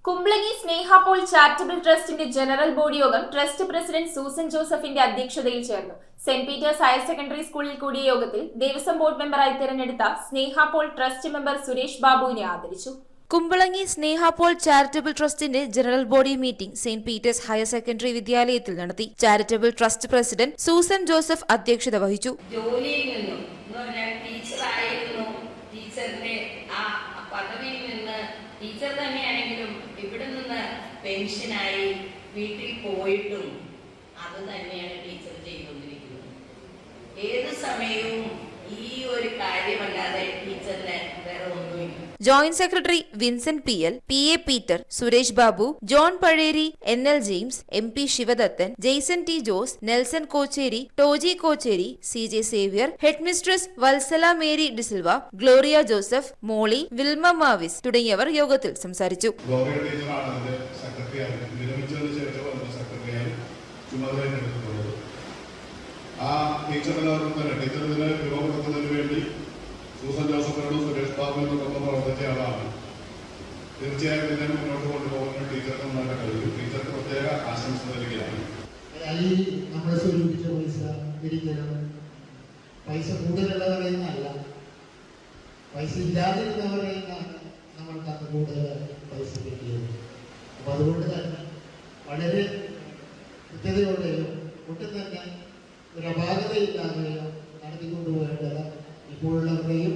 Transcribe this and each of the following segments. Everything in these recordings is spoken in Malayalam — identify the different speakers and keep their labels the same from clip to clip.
Speaker 1: കുംബ്ലങ്ങി സ്നേഹ പോൾ ചാരിറ്റബിൾ ട്രസ്റ്റിന്റെ ജനറൽ ബോഡി യോഗം ട്രസ്റ്റ് പ്രസിഡന്റ് സൂസൻ ജോസഫിന്റെ അധ്യക്ഷതയിൽ ചേർന്നു. സെന്റ് പീറ്റേഴ്സ് ഹയർ സെക്കൻഡറി സ്കൂളിൽ കൂടിയ യോഗത്തിൽ ദേവസ്വം ബോർഡ് മെമ്പറായി തിരഞ്ഞെടുത്ത സ്നേഹ പോൾ ട്രസ്റ്റ് മെമ്പർ സുരേഷ് ബാബുവിനെ ആദരിച്ചു.
Speaker 2: കുംബ്ലങ്ങി സ്നേഹ പോൾ ചാരിറ്റബിൾ ട്രസ്റ്റിന്റെ general body meeting Saint Peter's higher secondary വിദ്യാലയത്തിൽ നടത്തി. Charitable trust president Susan Joseph അധ്യക്ഷത വഹിച്ചു.
Speaker 3: ടീച്ചർ തന്നെയാണെങ്കിലും ഇവിടെ നിന്ന് പെൻഷനായി വീട്ടിൽ പോയിട്ടും അത് തന്നെയാണ് ടീച്ചർ ചെയ്തുകൊണ്ടിരിക്കുന്നത്. ഏത് സമയവും ഈ ഒരു കാര്യമല്ലാതെ ടീച്ചറിന് വേറെ ഒന്നുമില്ല.
Speaker 2: Joint secretary Vincent PL, PA Peter, Suresh Babu, John Pazheri, NL James, MP Sivadathan, Jason T Jose, Nelson Kocheri, Toji Kocheri, CJ Xavier, headmistress Valsala Mary D'Silva, Gloria Joseph, Molly, Wilma Mavis തുടങ്ങിയവർ യോഗത്തിൽ സംസാരിച്ചു.
Speaker 4: സൂസൻ ജോസഫിനോടും സുരേഷ് ബാബുവിനോടൊപ്പം പ്രവർത്തിച്ച ആളാണ്. തീർച്ചയായും ഇതിനെ മുന്നോട്ട് കൊണ്ടുപോകുന്ന ടീച്ചർക്ക് നല്ല കഴിയും. ടീച്ചർക്ക് പ്രത്യേക ആശംസ നൽകുകയാണ്.
Speaker 5: നമ്മളെ സ്വരൂപിച്ച പൈസ കൂടുതലുള്ളവരെന്നല്ല, പൈസ ഇല്ലാതിരുന്നവരെന്നാണ് നമ്മൾക്ക് അന്ന് കൂടുതൽ പൈസ കിട്ടിയത്. അപ്പൊ അതുകൊണ്ട് തന്നെ വളരെ കൃത്യതയോടെയോ ഒട്ടും തന്നെ ഒരു അപാകതയില്ലാതെയോ നടത്തിക്കൊണ്ടുപോകേണ്ടത് ഇപ്പോഴുള്ളവരെയും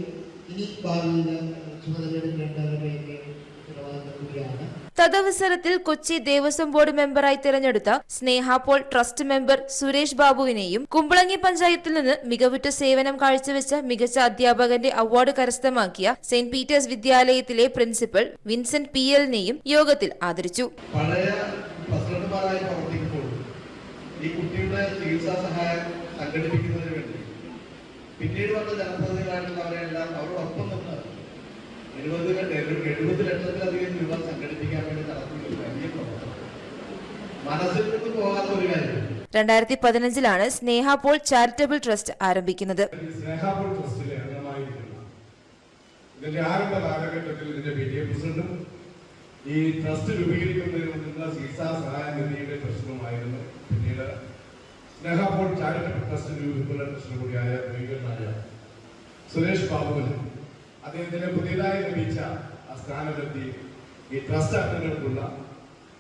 Speaker 5: ഇനി ഭാവിയിലെ ചുമതലയെടുക്കേണ്ടവരെയൊക്കെ ഉത്തരവാദിത്തം കൂടിയാണ്.
Speaker 2: തദവസരത്തിൽ കൊച്ചി ദേവസ്വം ബോർഡ് മെമ്പറായി തിരഞ്ഞെടുത്ത സ്നേഹ പോൾ ട്രസ്റ്റ് മെമ്പർ സുരേഷ് ബാബുവിനെയും കുംബ്ലങ്ങി പഞ്ചായത്തിൽ നിന്ന് മികവുറ്റ സേവനം കാഴ്ചവെച്ച മികച്ച അധ്യാപകന്റെ അവാർഡ് കരസ്ഥമാക്കിയ സെന്റ് പീറ്റേഴ്സ് വിദ്യാലയത്തിലെ പ്രിൻസിപ്പൽ വിൻസെന്റ് PL യോഗത്തിൽ ആദരിച്ചു.
Speaker 6: പഴയ പ്രസിഡന്റുമാരായി പ്രവർത്തിക്കുമ്പോൾ ഈ കുട്ടിയുടെ ചികിത്സാ സഹായം സംഘടിപ്പിക്കുന്നതിന് വേണ്ടി പിന്നീട് വന്ന ജനപ്രതിനിധികളായിട്ടുള്ളവരെല്ലാം അവരോടൊപ്പം നിന്ന് 70 ലക്ഷത്തിലധികം രൂപ സംഘടിപ്പിക്കാൻ വേണ്ടി നടത്തുന്ന ഒരു വലിയ പ്രവർത്തനം മനസ്സിൽ നിന്ന് പോകാത്ത ഒരു കാര്യം.
Speaker 2: 2015 സ്നേഹ പോൾ ചാരിറ്റബിൾ ട്രസ്റ്റ് ആരംഭിക്കുന്നത്.
Speaker 4: സ്നേഹ പോൾ ട്രസ്റ്റിലെ അംഗമായിരിക്കുന്ന ഇതിന്റെ ആരംഭ കാലഘട്ടത്തിൽ ഇതിന്റെ PTA പ്രസിഡന്റും ഈ ട്രസ്റ്റ് രൂപീകരിക്കുന്നതിന് മുമ്പുള്ള ചികിത്സാ സഹായ നിധിയുടെ പ്രസിഡന്റുമായിരുന്നു. പിന്നീട് സ്നേഹ പോൾ ചാരിറ്റബിൾ ട്രസ്റ്റ് രൂപീകരണ ട്രസ്റ്റ് കൂടിയായ ഭീകരനായ സുരേഷ് ബാബുവിന് അദ്ദേഹത്തിന് പുതിയതായി ലഭിച്ച ആ സ്ഥാനത്തെത്തി ഈ ട്രസ്റ്റ് അംഗങ്ങൾക്കുള്ള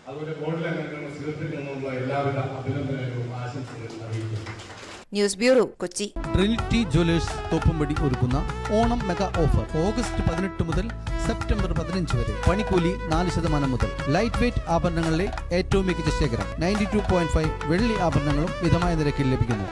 Speaker 4: അതുപോലെ ബോർഡിലെ അംഗങ്ങളുടെ സ്ഥിരത്തിൽ നിന്നുള്ള എല്ലാവിധ അഭിനന്ദനങ്ങളും ആശംസകളും അറിയിക്കുന്നു.
Speaker 2: News bureau, Kochi.
Speaker 7: Trinity Jewellers Thoppumpady ഒരുക്കുന്ന ഓണം മെഗാ ഓഫർ ഓഗസ്റ്റ് 18 മുതൽ സെപ്റ്റംബർ 15 വരെ. പണിക്കൂലി 4% മുതൽ. ലൈറ്റ് വെയ്റ്റ് ആഭരണങ്ങളിലെ ഏറ്റവും മികച്ച ശേഖരം. 92.5 വെള്ളി ആഭരണങ്ങളും മിതമായ നിരക്കിൽ ലഭിക്കുന്നു.